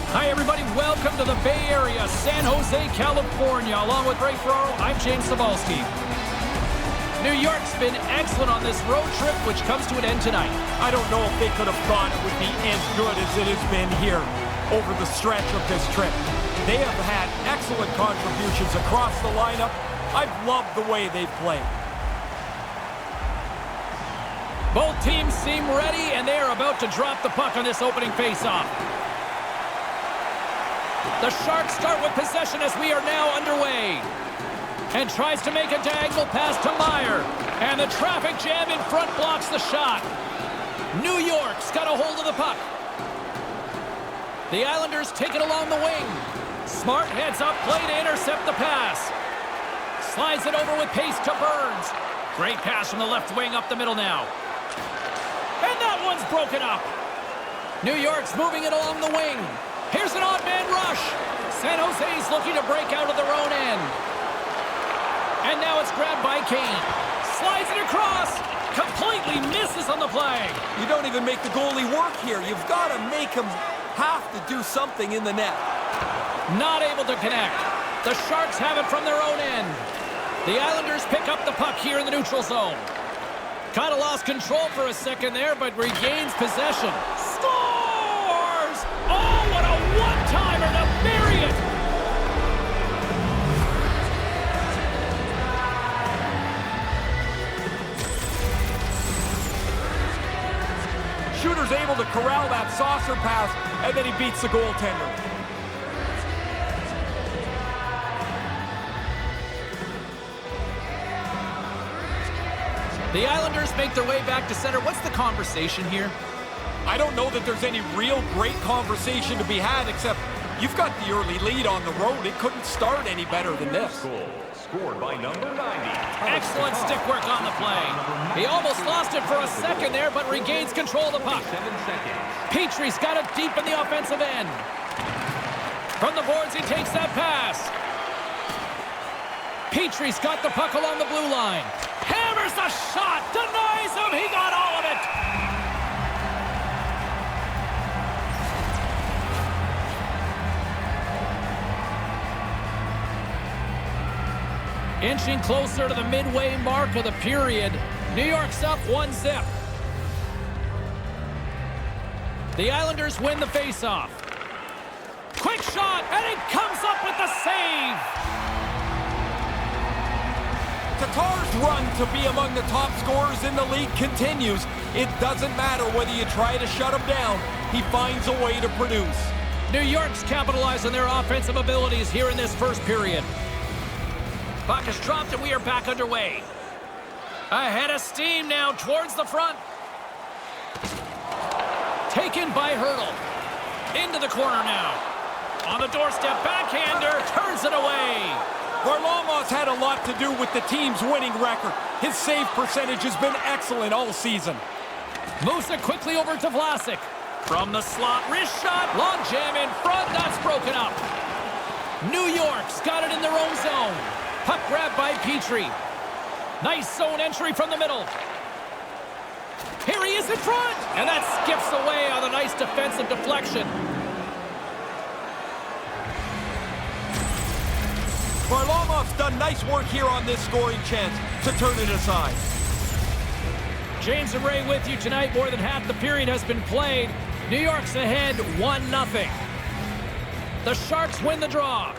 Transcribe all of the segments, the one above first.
Hi, everybody. Welcome to the Bay Area, San Jose, California. Along with Ray Ferraro, I'm James Cebulski. New York's been excellent on this road trip, which comes to an end tonight. I don't know if they could have thought it would be as good as it has been here over the stretch of this trip. They have had excellent contributions across the lineup. I've loved the way they've played. Both teams seem ready, and they are about to drop the puck on this opening faceoff. The Sharks start with possession as we are now underway. And tries to make a diagonal pass to Meyer. And the traffic jam in front blocks the shot. New York's got a hold of the puck. The Islanders take it along the wing. Smart heads up play to intercept the pass. Slides it over with pace to Burns. Great pass from the left wing up the middle now. And that one's broken up. New York's moving it along the wing. Here's an odd man rush. San Jose's looking to break out of their own end. And now it's grabbed by Kane. Slides it across. Completely misses on the play. You don't even make the goalie work here. You've got to make him have to do something in the net. Not able to connect. The Sharks have it from their own end. The Islanders pick up the puck here in the neutral zone. Kind of lost control for a second there, but regains possession. Scores! Oh, what a one-timer to bury it! Shooter's able to corral that saucer pass, and then he beats the goaltender. The Islanders make their way back to center. What's the conversation here? I don't know that there's any real great conversation to be had, except you've got the early lead on the road. It couldn't start any better than this. Goal scored by number 90. Excellent stick work on the play. He almost lost it for a second there, but regains control of the puck. 7 seconds. Petrie's got it deep in the offensive end. From the boards, he takes that pass. Petrie's got the puck along the blue line. Hammers the shot, denies him, he got all of it. Inching closer to the midway mark of the period. New York's up 1-0. The Islanders win the faceoff. Quick shot, and it comes up with the save. Tatar's run to be among the top scorers in the league continues. It doesn't matter whether you try to shut him down. He finds a way to produce. New York's capitalized on their offensive abilities here in this first period. Puck is dropped and we are back underway. Ahead of steam now towards the front. Taken by Hurdle. Into the corner now. On the doorstep, backhander, turns it away. Varlamov's had a lot to do with the team's winning record. His save percentage has been excellent all season. Moves it quickly over to Vlasic. From the slot, wrist shot, long jam in front, that's broken up. New York's got it in their own zone. Puck grabbed by Petrie. Nice zone entry from the middle. Here he is in front, and that skips away on a nice defensive deflection. Varlamov's done nice work here on this scoring chance to turn it aside. James and Ray with you tonight. More than half the period has been played. New York's ahead 1-0. The Sharks win the draw.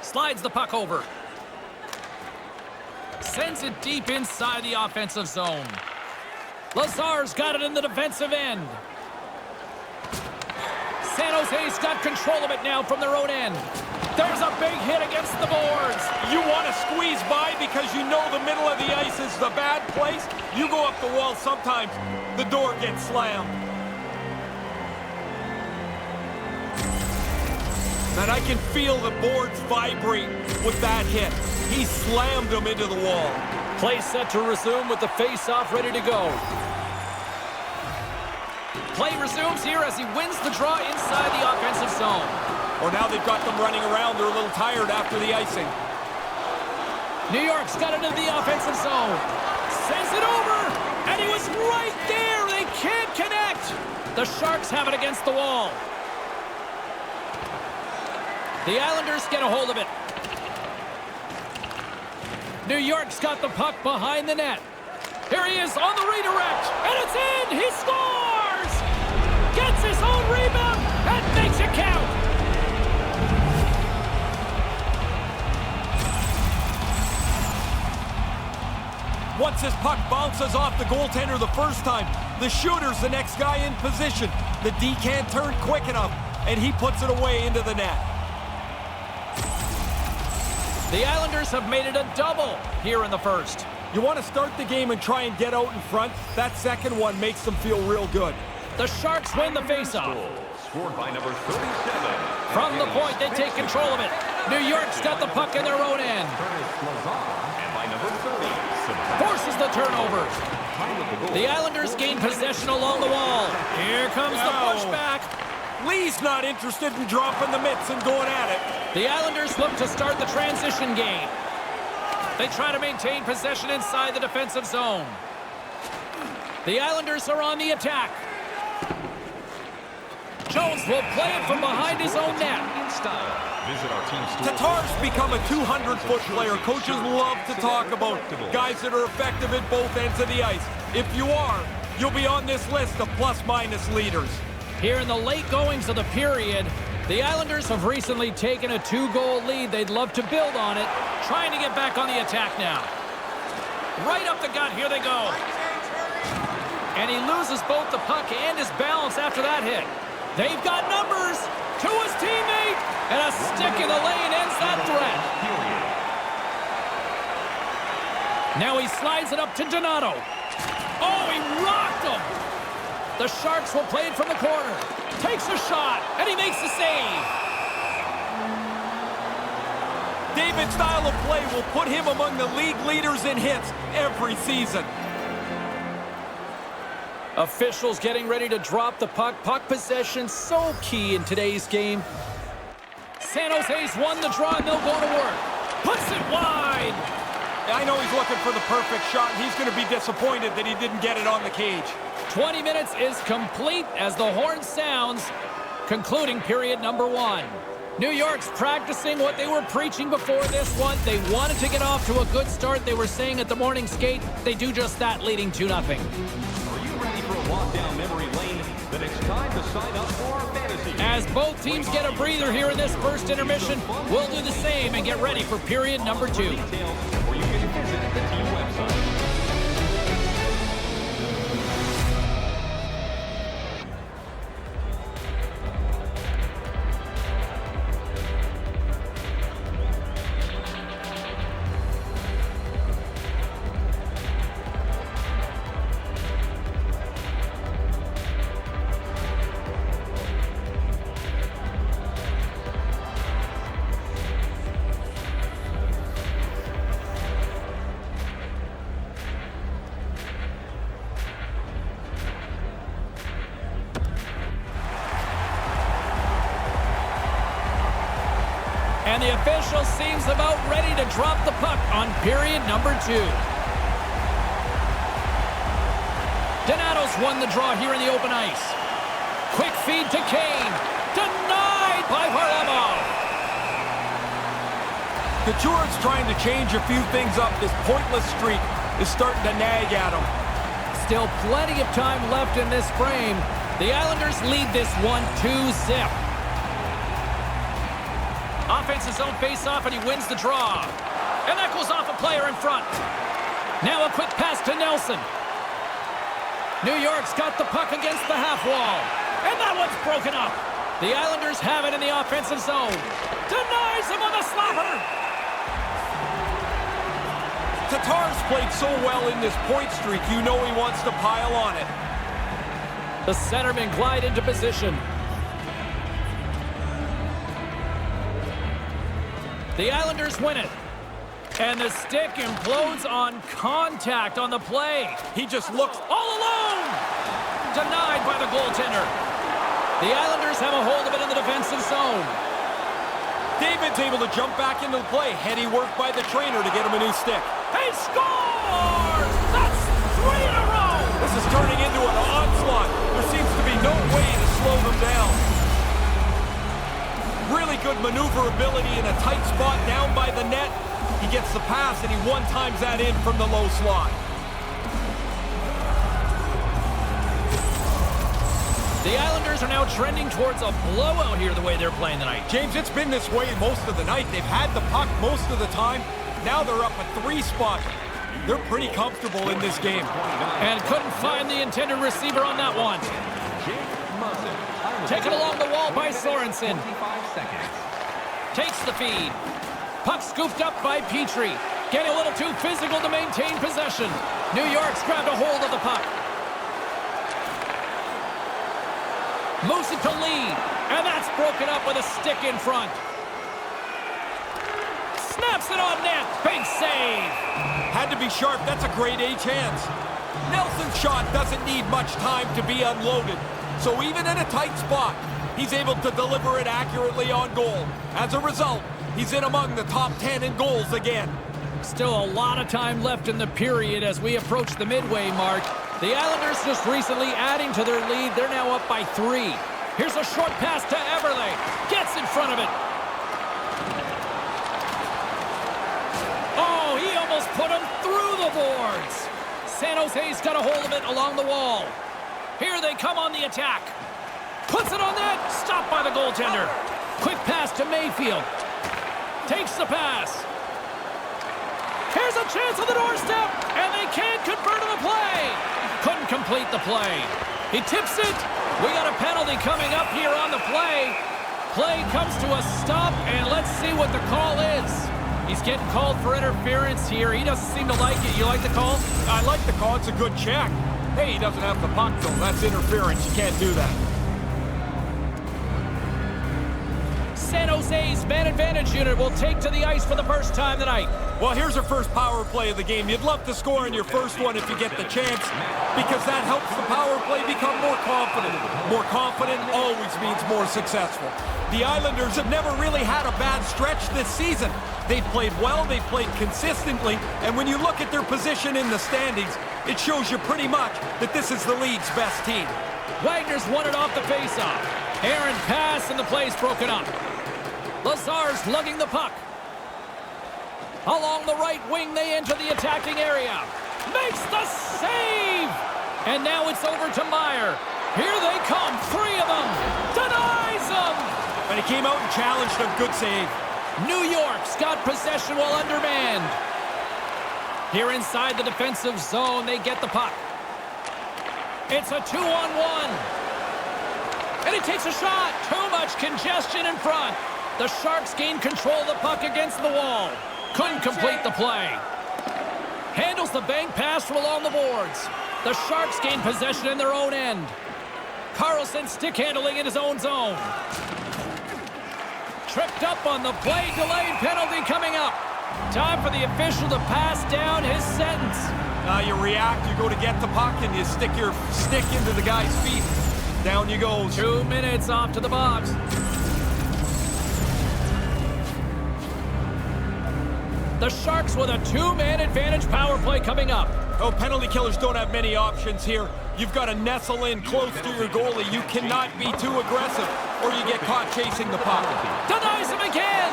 Slides the puck over. Sends it deep inside the offensive zone. Lazar's got it in the defensive end. San Jose's got control of it now from their own end. There's a big hit against the boards. You want to squeeze by because you know the middle of the ice is the bad place. You go up the wall, sometimes the door gets slammed. And I can feel the boards vibrate with that hit. He slammed them into the wall. Play set to resume with the face-off ready to go. Play resumes here as he wins the draw inside the offensive zone. Or now they've got them running around. They're a little tired after the icing. New York's got it into the offensive zone. Sends it over, and he was right there. They can't connect. The Sharks have it against the wall. The Islanders get a hold of it. New York's got the puck behind the net. Here he is on the redirect, and it's in! He scores! Gets his own rebound and makes it count! Once his puck bounces off the goaltender the first time, the shooter's the next guy in position. The D can't turn quick enough, and he puts it away into the net. The Islanders have made it a double here in the first. You want to start the game and try and get out in front? That second one makes them feel real good. The Sharks win the faceoff. Scored by number 37. From the point, they take control of it. New York's got the puck in their own end. And by number 30. Forces the turnover. The Islanders gain possession along the wall. Here comes the pushback. Lee's not interested in dropping the mitts and going at it. The Islanders look to start the transition game. They try to maintain possession inside the defensive zone. The Islanders are on the attack. Jones will play it from behind his own net. Visit our team store. Tatar's become a 200-foot player. Coaches love to talk about guys that are effective at both ends of the ice. If you are, you'll be on this list of plus-minus leaders. Here in the late goings of the period, the Islanders have recently taken a 2-goal lead. They'd love to build on it, trying to get back on the attack now. Right up the gut, here they go. And he loses both the puck and his balance after that hit. They've got numbers to his teammate, and a stick in the lane ends that threat. Now he slides it up to Donato. Oh, he rocked him. The Sharks will play it from the corner. Takes a shot, and he makes the save. David's style of play will put him among the league leaders in hits every season. Officials getting ready to drop the puck. Puck possession so key in today's game. San Jose's won the draw, and they'll go to work. Puts it wide. I know he's looking for the perfect shot, and he's going to be disappointed that he didn't get it on the cage. 20 minutes is complete as the horn sounds, concluding period number 1. New York's practicing what they were preaching before this one. They wanted to get off to a good start. They were saying at the morning skate, they do just that, leading 2-0. Are you ready for a walk down memory lane? Then it's time to sign up for our fantasy game. As both teams get a breather here in this first intermission, we'll do the same and get ready for period number 2. Details, or you can visit the team website. And the official seems about ready to drop the puck on period number 2. Donato's won the draw here in the open ice. Quick feed to Kane. Denied by Varlamov. Couture's trying to change a few things up. This pointless streak is starting to nag at him. Still plenty of time left in this frame. The Islanders lead this one 2-0. Offensive zone face-off, and he wins the draw. And that goes off a player in front. Now a quick pass to Nelson. New York's got the puck against the half wall. And that one's broken up. The Islanders have it in the offensive zone. Denies him on the slapper. Tatar's played so well in this point streak, you know he wants to pile on it. The centermen glide into position. The Islanders win it. And the stick implodes on contact on the play. He just looks all alone. Denied by the goaltender. The Islanders have a hold of it in the defensive zone. David's able to jump back into the play. Heady work by the trainer to get him a new stick. He scores! That's 3 in a row! This is turning into an onslaught. There seems to be no way to slow them down. Really good maneuverability in a tight spot down by the net. He gets the pass, and he one-times that in from the low slot. The Islanders are now trending towards a blowout here the way they're playing tonight. James, it's been this way most of the night. They've had the puck most of the time. Now they're up a 3-spot. They're pretty comfortable in this game. And couldn't find the intended receiver on that one. Taken along the wall by Sorensen. Takes the feed. Puck scooped up by Petrie. Getting a little too physical to maintain possession. New York's grabbed a hold of the puck. Moves it to lead. And that's broken up with a stick in front. Snaps it on net. Big save. Had to be sharp. That's a great H hands. Nelson's shot doesn't need much time to be unloaded. So even in a tight spot, he's able to deliver it accurately on goal. As a result, he's in among the top 10 in goals again. Still a lot of time left in the period as we approach the midway mark. The Islanders just recently adding to their lead. They're now up by 3. Here's a short pass to Eberle. Gets in front of it. Oh, he almost put him through the boards. San Jose's got a hold of it along the wall. Here they come on the attack. Puts it on net. Stopped by the goaltender. Quick pass to Mayfield. Takes the pass. Here's a chance on the doorstep. And they can't convert on the play. Couldn't complete the play. He tips it. We got a penalty coming up here on the play. Play comes to a stop, and let's see what the call is. He's getting called for interference here. He doesn't seem to like it. You like the call? I like the call. It's a good check. Hey, he doesn't have the puck, though. That's interference. You can't do that. San Jose's man advantage unit will take to the ice for the first time tonight. Well, here's your first power play of the game. You'd love to score in your first one if you get the chance, because that helps the power play become more confident. More confident always means more successful. The Islanders have never really had a bad stretch this season. They've played well, they've played consistently, and when you look at their position in the standings, it shows you pretty much that this is the league's best team. Wagner's won it off the faceoff. Aaron pass, and the play's broken up. Lazar's lugging the puck. Along the right wing, they enter the attacking area. Makes the save! And now it's over to Meyer. Here they come, 3 of them. Denies them! And he came out and challenged him. Good save. New York's got possession while undermanned. Here inside the defensive zone, they get the puck. It's a 2-on-1. And he takes a shot. Too much congestion in front. The Sharks gain control of the puck against the wall. Couldn't complete the play. Handles the bank pass from along the boards. The Sharks gain possession in their own end. Carlson stick handling in his own zone. Tripped up on the play. Delayed penalty coming up. Time for the official to pass down his sentence. You react, you go to get the puck, and you stick your stick into the guy's feet. Down you go. 2 minutes off to the box. The Sharks with a 2-man advantage power play coming up. Oh, penalty killers don't have many options here. You've got to nestle in close to your goalie. You cannot be too aggressive, or you get caught chasing the puck. Denies him again.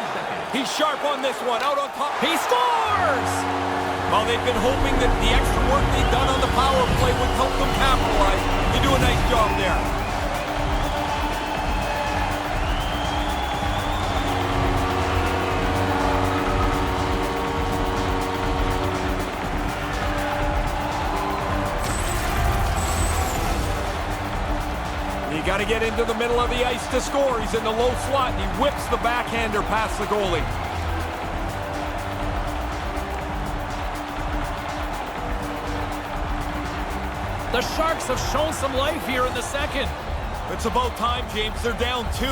He's sharp on this one, out on top. He scores! Well, they've been hoping that the extra work they've done on the power play would help them capitalize. You do a nice job there. You got to get into the middle of the ice to score. He's in the low slot, and he whips the backhander past the goalie. The Sharks have shown some life here in the second. It's about time, James. They're down 2.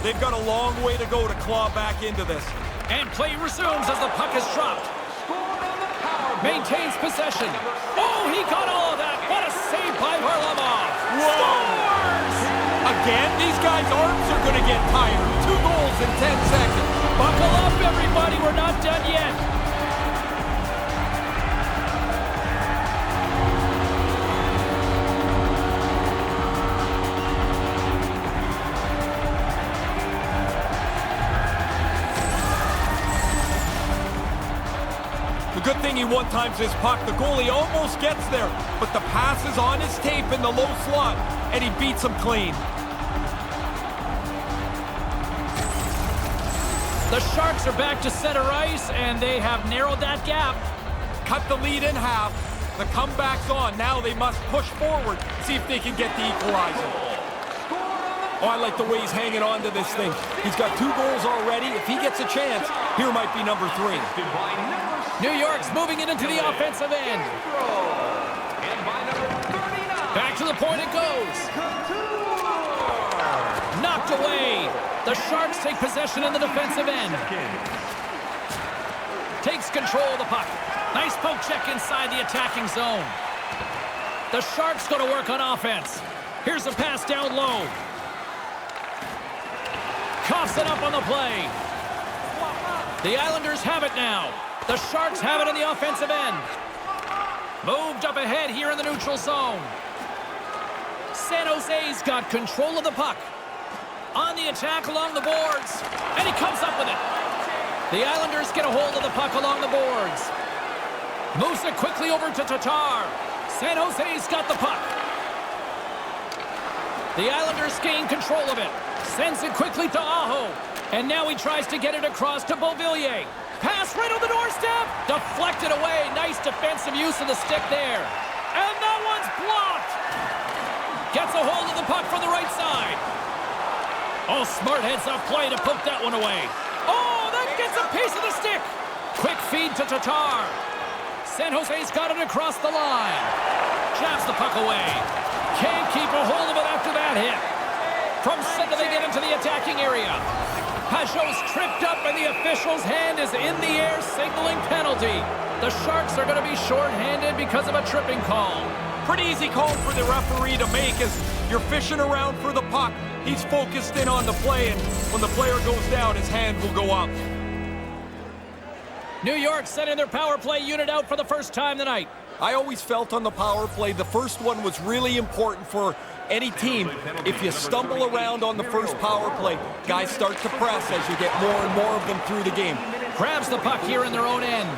They've got a long way to go to claw back into this. And play resumes as the puck is dropped. Maintains possession. Oh, he got all of that. What a save by Varlamov. Scores! Again, these guys' arms are going to get tired. 2 goals in 10 seconds. Buckle up, everybody. We're not done yet. good thing he one-times his puck. The goalie almost gets there, but the pass is on his tape in the low slot, and he beats him clean. The Sharks are back to center ice, and they have narrowed that gap. Cut the lead in half. The comeback's on. Now they must push forward, see if they can get the equalizer. Oh, I like the way he's hanging on to this thing. He's got 2 goals already. If he gets a chance, here might be number 3. New York's moving it into the offensive end. Back to the point it goes. Knocked away. The Sharks take possession in the defensive end. Takes control of the puck. Nice poke check inside the attacking zone. The Sharks go to work on offense. Here's a pass down low. Coughs it up on the play. The Islanders have it now. The Sharks have it in the offensive end. Moved up ahead here in the neutral zone. San Jose's got control of the puck. On the attack along the boards. And he comes up with it. The Islanders get a hold of the puck along the boards. Moves it quickly over to Tatar. San Jose's got the puck. The Islanders gain control of it. Sends it quickly to Aho. And now he tries to get it across to Beauvillier. Pass right on the doorstep. Deflected away. Nice defensive use of the stick there. And that one's blocked. Gets a hold of the puck from the right side. Oh, smart heads-up play to poke that one away. Oh, that gets a piece of the stick. Quick feed to Tatar. San Jose's got it across the line. Jabs the puck away. Can't keep a hold of it after that hit. From center they get into the attacking area. Pajot's tripped up and the official's hand is in the air signaling penalty. The Sharks are going to be shorthanded because of a tripping call. Pretty easy call for the referee to make as you're fishing around for the puck. He's focused in on the play, and when the player goes down, his hand will go up. New York sending their power play unit out for the first time tonight. I always felt on the power play, the first one was really important for any team. If you stumble around on the first power play, guys start to press as you get more and more of them through the game. Grabs the puck here in their own end.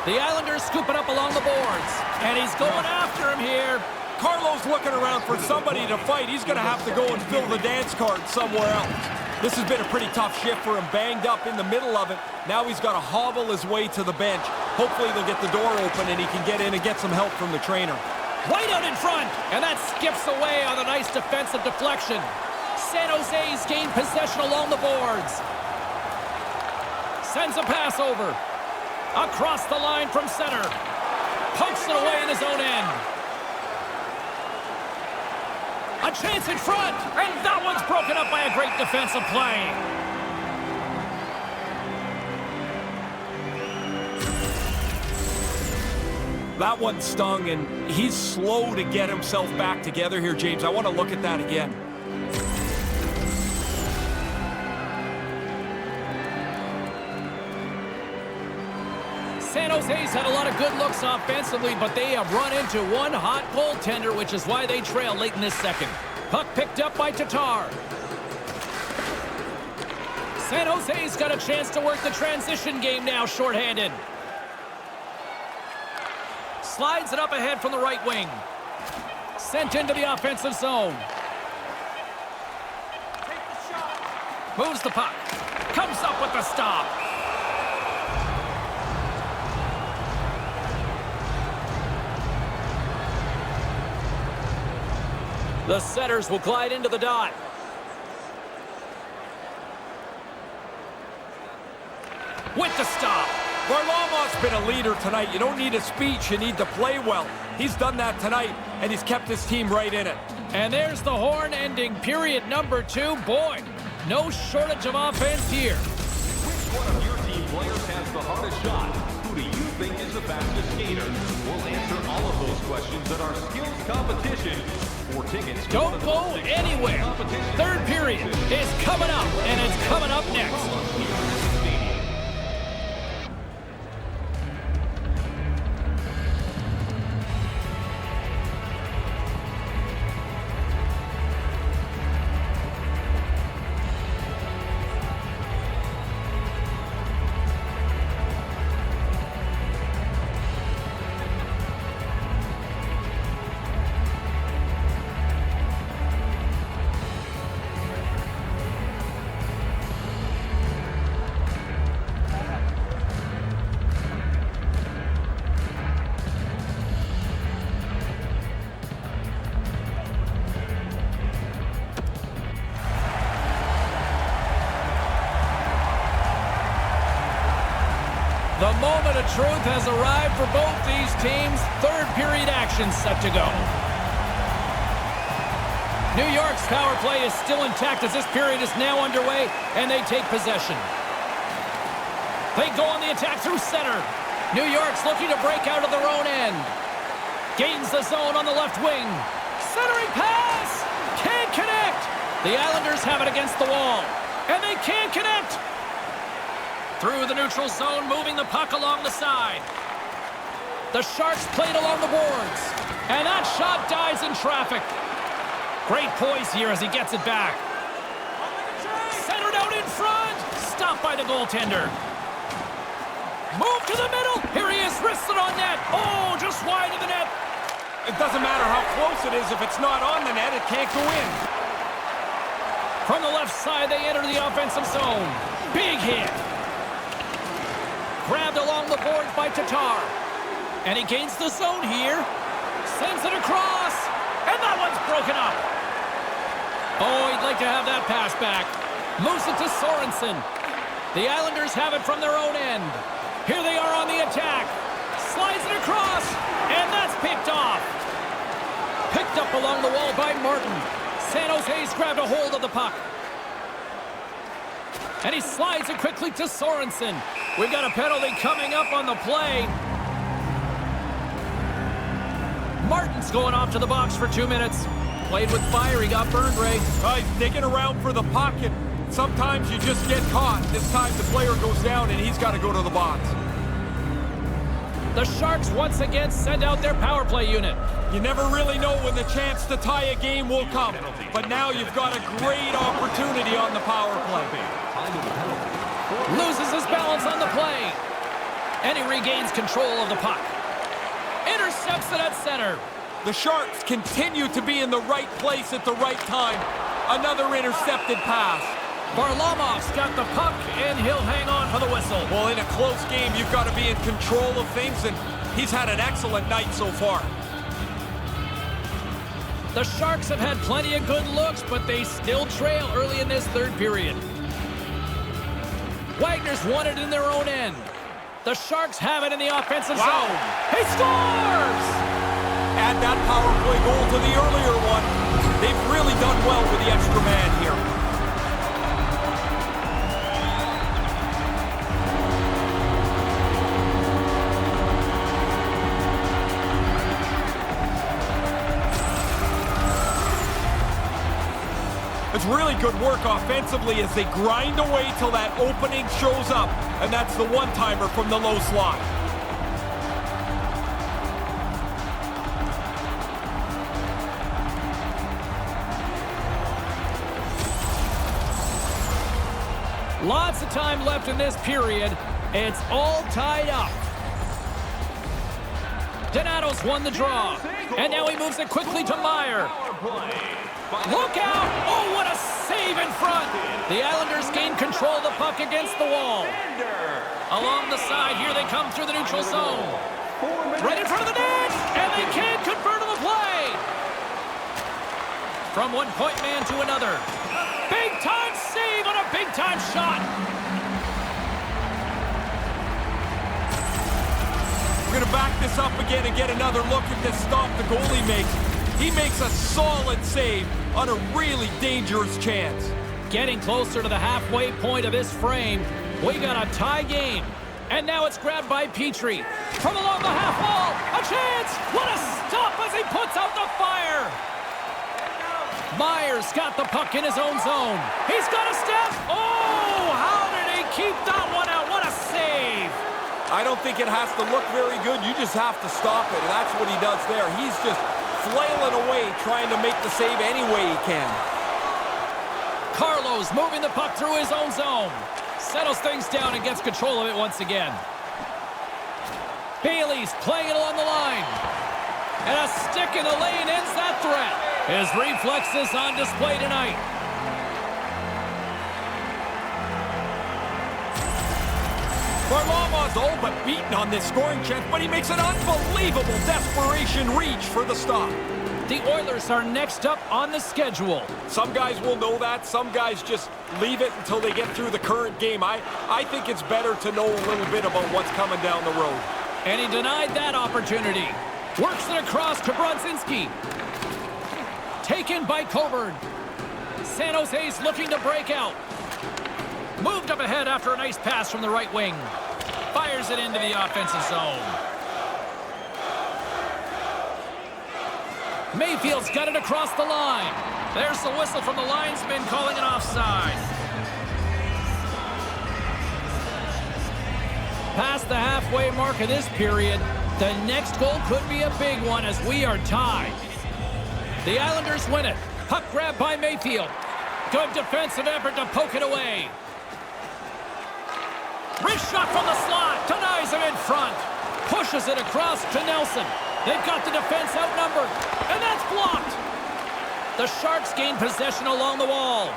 The Islanders scoop it up along the boards. And he's going after him here. Carlo's looking around for somebody to fight. He's going to have to go and fill the dance card somewhere else. This has been a pretty tough shift for him, banged up in the middle of it. Now he's got to hobble his way to the bench. Hopefully they'll get the door open and he can get in and get some help from the trainer. Right out in front, and that skips away on a nice defensive deflection. San Jose's gained possession along the boards. Sends a pass over. Across the line from center. Pokes it away in his own end. A chance in front, and that one's broken up by a great defensive play. That one stung, and he's slow to get himself back together here, James. I want to look at that again. San Jose's had a lot of good looks offensively, but they have run into one hot goaltender, which is why they trail late in this second. Puck picked up by Tatar. San Jose's got a chance to work the transition game now, shorthanded. Slides it up ahead from the right wing. Sent into the offensive zone. Moves the puck. Comes up with the stop. The setters will glide into the dot. With the stop. Varlamov's been a leader tonight. You don't need a speech, you need to play well. He's done that tonight, and he's kept his team right in it. And there's the horn ending period number 2. Boy, no shortage of offense here. Which one of your team players has the hardest shot? Who do you think is the fastest skater? We'll answer all of those questions at our skills competition. For tickets, don't go anywhere. Third period is coming up, and it's coming up next. The moment of truth has arrived for both these teams. Third period action set to go. New York's power play is still intact as this period is now underway, and they take possession. They go on the attack through center. New York's looking to break out of their own end. Gains the zone on the left wing. Centering pass! Can't connect! The Islanders have it against the wall, and they can't connect! Through the neutral zone, moving the puck along the side. The Sharks played along the boards, and that shot dies in traffic. Great poise here as he gets it back. Centered out in front. Stopped by the goaltender. Move to the middle. Here he is, wristed on net. Oh, just wide of the net. It doesn't matter how close it is. If it's not on the net, it can't go in. From the left side, they enter the offensive zone. Big hit. Grabbed along the boards by Tatar. And he gains the zone here. Sends it across. And that one's broken up. Oh, he'd like to have that pass back. Moves it to Sorensen. The Islanders have it from their own end. Here they are on the attack. Slides it across. And that's picked off. Picked up along the wall by Martin. San Jose's grabbed a hold of the puck. And he slides it quickly to Sorensen. We've got a penalty coming up on the play. Martin's going off to the box for 2 minutes. Played with fire, he got burned, Ray. He's digging around for the puck, and sometimes you just get caught. This time the player goes down, and he's got to go to the box. The Sharks once again send out their power play unit. You never really know when the chance to tie a game will come, but now you've got a great opportunity on the power play. Loses his balance on the play. And he regains control of the puck. Intercepts it at center. The Sharks continue to be in the right place at the right time. Another intercepted pass. Varlamov's got the puck, and he'll hang on for the whistle. Well, in a close game, you've got to be in control of things, and he's had an excellent night so far. The Sharks have had plenty of good looks, but they still trail early in this third period. Wagner's won it in their own end. The Sharks have it in the offensive zone. He scores! Add that power play goal to the earlier one. They've really done well with the extra man here. It's really good work offensively as they grind away till that opening shows up, and that's the one-timer from the low slot. Lots of time left in this period. It's all tied up. Donato's won the draw, and now he moves it quickly to Meyer. Look out! Oh, what a save in front! The Islanders gain control of the puck against the wall. Along the side, here they come through the neutral zone. Right in front of the net! And they can't convert on the play! From one point man to another. Big-time save on a big-time shot! We're going to back this up again and get another look at this stop the goalie makes. He makes a solid save on a really dangerous chance. Getting closer to the halfway point of this frame. We got a tie game. And now it's grabbed by Petrie. From along the half wall, a chance! What a stop as he puts out the fire! Meyer's got the puck in his own zone. He's got a step! Oh, how did he keep that one out? What a save! I don't think it has to look very good. You just have to stop it. And that's what he does there. He's just flailing away, trying to make the save any way he can. Carlos moving the puck through his own zone. Settles things down and gets control of it once again. Bailey's playing it along the line. And a stick in the lane ends that threat. His reflexes on display tonight. Varlamov's all but beaten on this scoring chance, but he makes an unbelievable desperation reach for the stop. The Oilers are next up on the schedule. Some guys will know that. Some guys just leave it until they get through the current game. I think it's better to know a little bit about what's coming down the road. And he denied that opportunity. Works it across to Brodzinski. Taken by Coburn. San Jose's looking to break out. Moved up ahead after a nice pass from the right wing. Fires it into the offensive zone. Mayfield's got it across the line. There's the whistle from the linesman calling an offside. Past the halfway mark of this period, the next goal could be a big one as we are tied. The Islanders win it. Puck grab by Mayfield. Good defensive effort to poke it away. Wrist shot from the slot. Denies him in front. Pushes it across to Nelson. They've got the defense outnumbered. And that's blocked. The Sharks gain possession along the wall.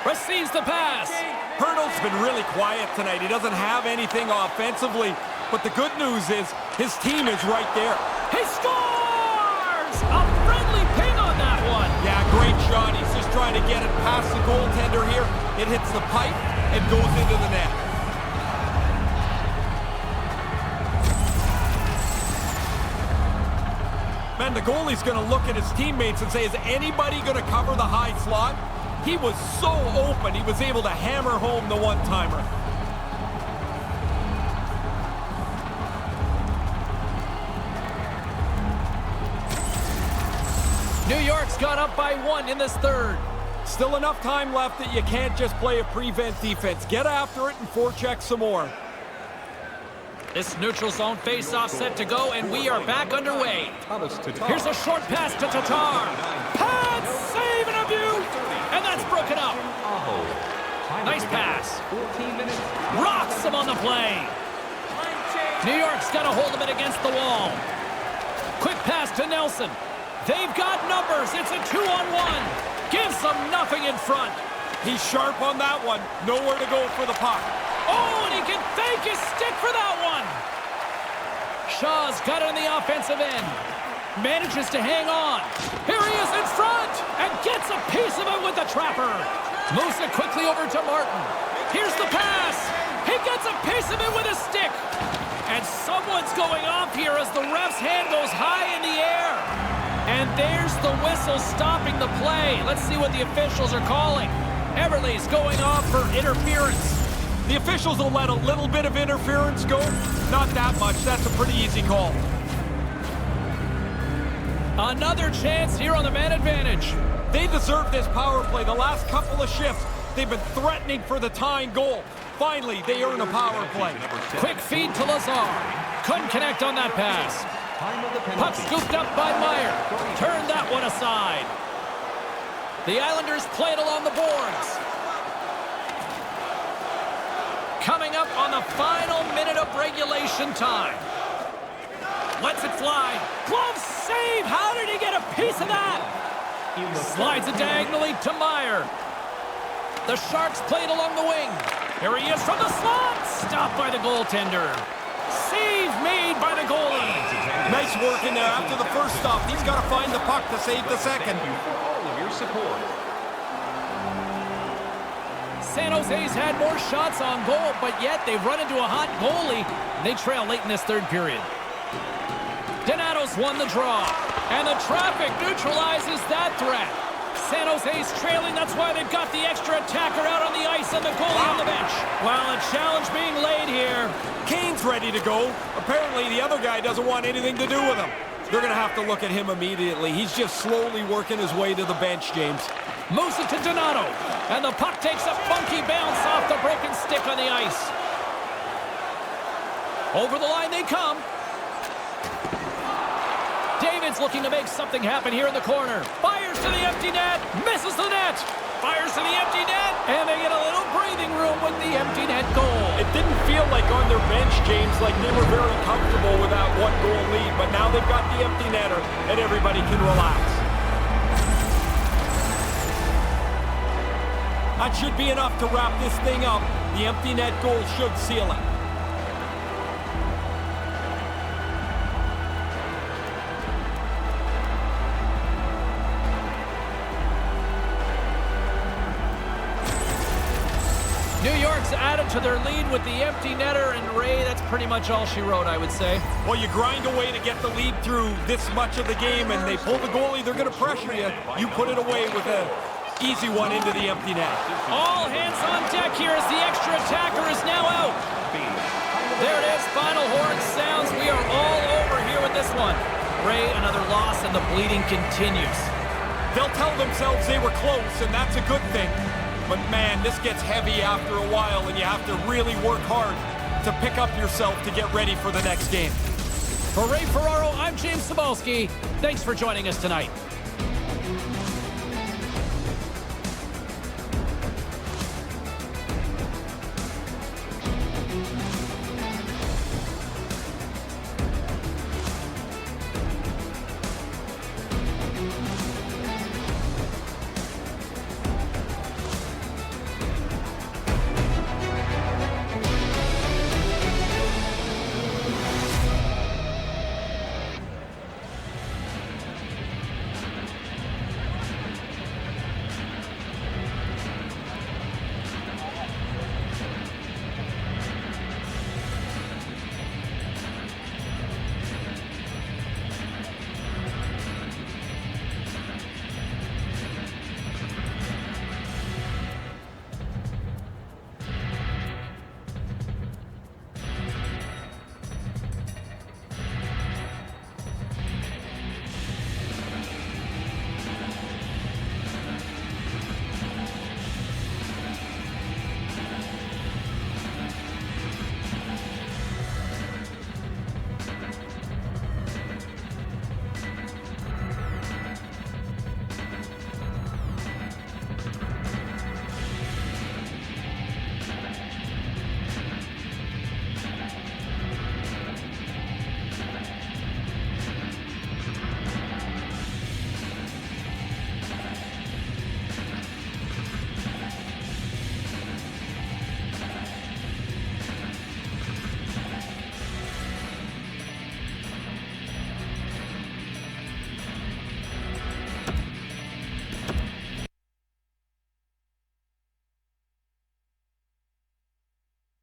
Receives the pass. Hurdle's been really quiet tonight. He doesn't have anything offensively. But the good news is his team is right there. He scores! A friendly ping on that one. Yeah, great shot. He's just trying to get it past the goaltender here. It hits the pipe and goes into the net. Man, the goalie's going to look at his teammates and say, is anybody going to cover the high slot? He was so open, he was able to hammer home the one-timer. New York's got up by 1 in this third. Still enough time left that you can't just play a prevent defense. Get after it and forecheck some more. This neutral zone face-off set to go, and we are back underway. Here's a short pass to Tatar. Pad save and a view, and that's broken up. Nice pass. Rocks him on the play. New York's got a hold of it against the wall. Quick pass to Nelson. They've got numbers. It's a 2-on-1. Gives them nothing in front. He's sharp on that one. Nowhere to go for the puck. Oh, and he can thank his stick for that one. Shaw's got it on the offensive end. Manages to hang on. Here he is in front and gets a piece of it with the trapper. Moves it quickly over to Martin. Here's the pass. He gets a piece of it with a stick. And someone's going off here as the ref's hand goes high in the air. And there's the whistle stopping the play. Let's see what the officials are calling. Everly's going off for interference. The officials will let a little bit of interference go. Not that much. That's a pretty easy call. Another chance here on the man advantage. They deserve this power play. The last couple of shifts, they've been threatening for the tying goal. Finally, they earn a power play. Quick feed to Lazar. Couldn't connect on that pass. Puck scooped up by Meyer. Turned that one aside. The Islanders play it along the boards. Coming up on the final minute of regulation time. Lets it fly. Glove save. How did he get a piece of that? Slides it diagonally to Meyer. The Sharks play it along the wing. Here he is from the slot. Stopped by the goaltender. Save made by the goalie. Nice work in there after the first stop. He's got to find the puck to save the second. Thank you for all of your support. San Jose's had more shots on goal, but yet they've run into a hot goalie. They trail late in this third period. Donato's won the draw, and the traffic neutralizes that threat. San Jose's trailing, that's why they've got the extra attacker out on the ice and the goalie on the bench. Well, a challenge being laid here. Kane's ready to go. Apparently, the other guy doesn't want anything to do with him. They're going to have to look at him immediately. He's just slowly working his way to the bench, James. Moves it to Donato, and the puck takes a funky bounce off the broken stick on the ice. Over the line they come. David's looking to make something happen here in the corner. Fires to the empty net, misses the net. Fires to the empty net, and they get a little breathing room with the empty net goal. It didn't feel like on their bench, James, like they were very comfortable with that one-goal lead, but now they've got the empty netter, and everybody can relax. That should be enough to wrap this thing up. The empty net goal should seal it. New York's added to their lead with the empty netter, and Ray, that's pretty much all she wrote, I would say. Well, you grind away to get the lead through this much of the game, and they pull the goalie, they're going to pressure you. You put it away with an easy one into the empty net. All hands on deck here as the extra attacker is now out. There it is, final horn sounds. We are all over here with this one. Ray, another loss, and the bleeding continues. They'll tell themselves they were close, and that's a good thing. But man, this gets heavy after a while, and you have to really work hard to pick up yourself to get ready for the next game. For Ray Ferraro, I'm James Cybulski. Thanks for joining us tonight.